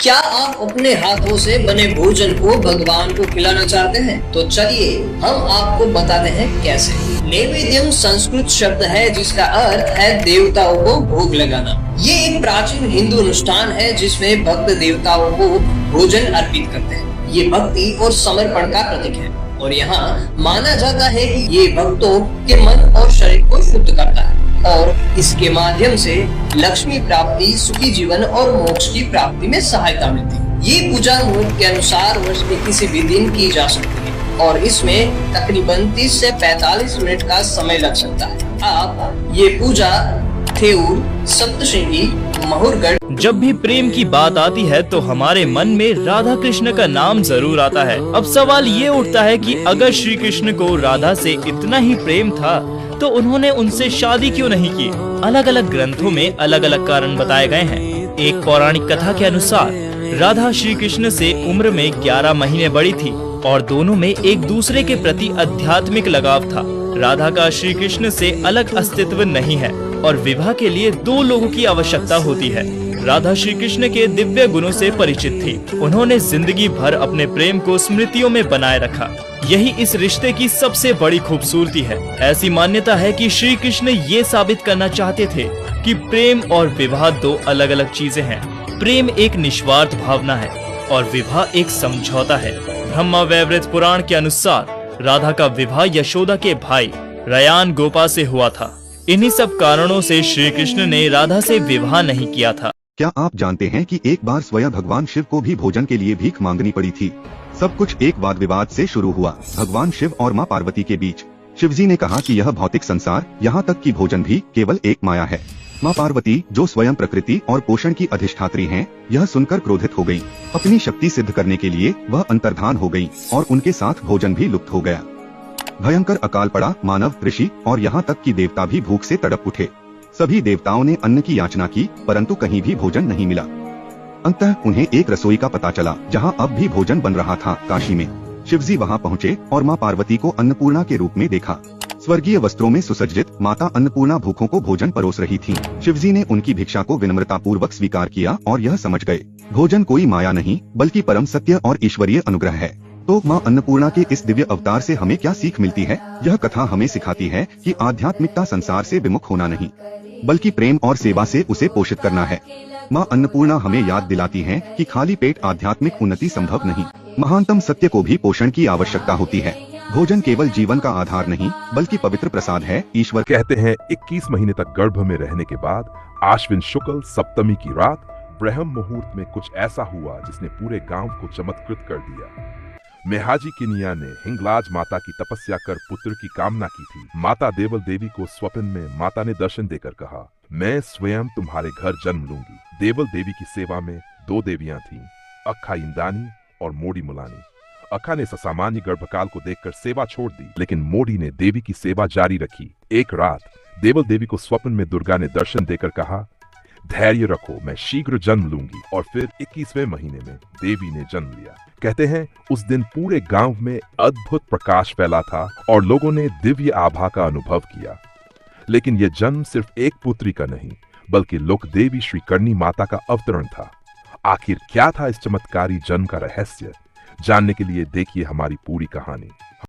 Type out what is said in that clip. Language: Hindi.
क्या आप अपने हाथों से बने भोजन को भगवान को खिलाना चाहते हैं? तो चलिए हम आपको बताते हैं कैसे। नैवेद्यम संस्कृत शब्द है जिसका अर्थ है देवताओं को भोग लगाना। ये एक प्राचीन हिंदू अनुष्ठान है जिसमें भक्त देवताओं को भोजन अर्पित करते हैं। ये भक्ति और समर्पण का प्रतीक है और यहाँ माना जाता है कि ये भक्तों के मन और शरीर को शुद्ध करता है और इसके माध्यम से लक्ष्मी प्राप्ति, सुखी जीवन और मोक्ष की प्राप्ति में सहायता मिलती है। ये पूजा मुहूर्त के अनुसार वर्ष के किसी भी दिन की जा सकती है और इसमें तकरीबन 30 से 45 मिनट का समय लग सकता है। आप ये पूजा थेऊर, सप्तशृंगी, महुरगढ़। जब भी प्रेम की बात आती है तो हमारे मन में राधा कृष्ण का नाम जरूर आता है। अब सवाल ये उठता है कि अगर श्री कृष्ण को राधा से इतना ही प्रेम था तो उन्होंने उनसे शादी क्यों नहीं की? अलग अलग ग्रंथों में अलग अलग कारण बताए गए हैं। एक पौराणिक कथा के अनुसार राधा श्री कृष्ण से उम्र में 11 महीने बड़ी थी और दोनों में एक दूसरे के प्रति आध्यात्मिक लगाव था। राधा का श्री कृष्ण से अलग अस्तित्व नहीं है और विवाह के लिए 2 लोगों की आवश्यकता होती है। राधा श्री कृष्ण के दिव्य गुणों से परिचित थी। उन्होंने जिंदगी भर अपने प्रेम को स्मृतियों में बनाए रखा। यही इस रिश्ते की सबसे बड़ी खूबसूरती है। ऐसी मान्यता है कि श्री कृष्ण ये साबित करना चाहते थे कि प्रेम और विवाह 2 अलग अलग चीजें हैं। प्रेम एक निस्वार्थ भावना है और विवाह एक समझौता है। ब्रह्मा वैवृत पुराण के अनुसार राधा का विवाह यशोदा के भाई रयान गोपा से हुआ था। इन्हीं सब कारणों से श्री कृष्ण ने राधा से विवाह नहीं किया था। क्या आप जानते हैं कि एक बार स्वयं भगवान शिव को भी भोजन के लिए भीख मांगनी पड़ी थी? सब कुछ एक वाद विवाद से शुरू हुआ। भगवान शिव और माँ पार्वती के बीच। शिवजी ने कहा कि यह भौतिक संसार, यहाँ तक कि भोजन भी केवल एक माया है। माँ पार्वती, जो स्वयं प्रकृति और पोषण की अधिष्ठात्री हैं, यह सुनकर क्रोधित हो गयी। अपनी शक्ति सिद्ध करने के लिए वह अंतर्धान हो गयी और उनके साथ भोजन भी लुप्त हो गया। भयंकर अकाल पड़ा। मानव, ऋषि और यहाँ तक कि देवता भी भूख से तड़प उठे। सभी देवताओं ने अन्न की याचना की परंतु कहीं भी भोजन नहीं मिला। अंततः उन्हें एक रसोई का पता चला जहाँ अब भी भोजन बन रहा था, काशी में। शिवजी वहाँ पहुँचे और माँ पार्वती को अन्नपूर्णा के रूप में देखा। स्वर्गीय वस्त्रों में सुसज्जित माता अन्नपूर्णा भूखों को भोजन परोस रही थीं। शिवजी ने उनकी भिक्षा को विनम्रता पूर्वक स्वीकार किया और यह समझ गए, भोजन कोई माया नहीं बल्कि परम सत्य और ईश्वरीय अनुग्रह है। तो माँ अन्नपूर्णा के इस दिव्य अवतार से हमें क्या सीख मिलती है? यह कथा हमें सिखाती है कि आध्यात्मिकता संसार से विमुख होना नहीं बल्कि प्रेम और सेवा से उसे पोषित करना है। माँ अन्नपूर्णा हमें याद दिलाती है कि खाली पेट आध्यात्मिक उन्नति संभव नहीं। महानतम सत्य को भी पोषण की आवश्यकता होती है। भोजन केवल जीवन का आधार नहीं बल्कि पवित्र प्रसाद है। ईश्वर कहते हैं 21 महीने तक गर्भ में रहने के बाद आश्विन शुक्ल सप्तमी की रात ब्रह्म मुहूर्त में कुछ ऐसा हुआ जिसने पूरे गांव को चमत्कृत कर दिया। मेहाजी किनिया ने हिंगलाज माता की तपस्या कर पुत्र की कामना की थी। माता देवल देवी को स्वप्न में माता ने दर्शन देकर कहा, मैं स्वयं तुम्हारे घर जन्म लूंगी। देवल देवी की सेवा में 2 देवियां थीं, अक्खा इंदानी और मोड़ी मुलानी। अक्खा ने सामान्य गर्भकाल को देखकर सेवा छोड़ दी, लेकिन मोड़ी ने देवी की सेवा जारी रखी। एक रात देवल देवी को स्वप्न में दुर्गा ने दर्शन देकर कहा, धैर्य रखो, मैं शीघ्र जन्म लूंगी। और फिर 21वें महीने में देवी ने जन्म लिया। कहते हैं उस दिन पूरे गांव में अद्भुत प्रकाश फैला था और लोगों ने दिव्य आभा का अनुभव किया। लेकिन यह जन्म सिर्फ एक पुत्री का नहीं बल्कि लोक देवी श्री करणी माता का अवतरण था। आखिर क्या था इस चमत्कारी जन्म का रहस्य? जानने के लिए देखिए हमारी पूरी कहानी।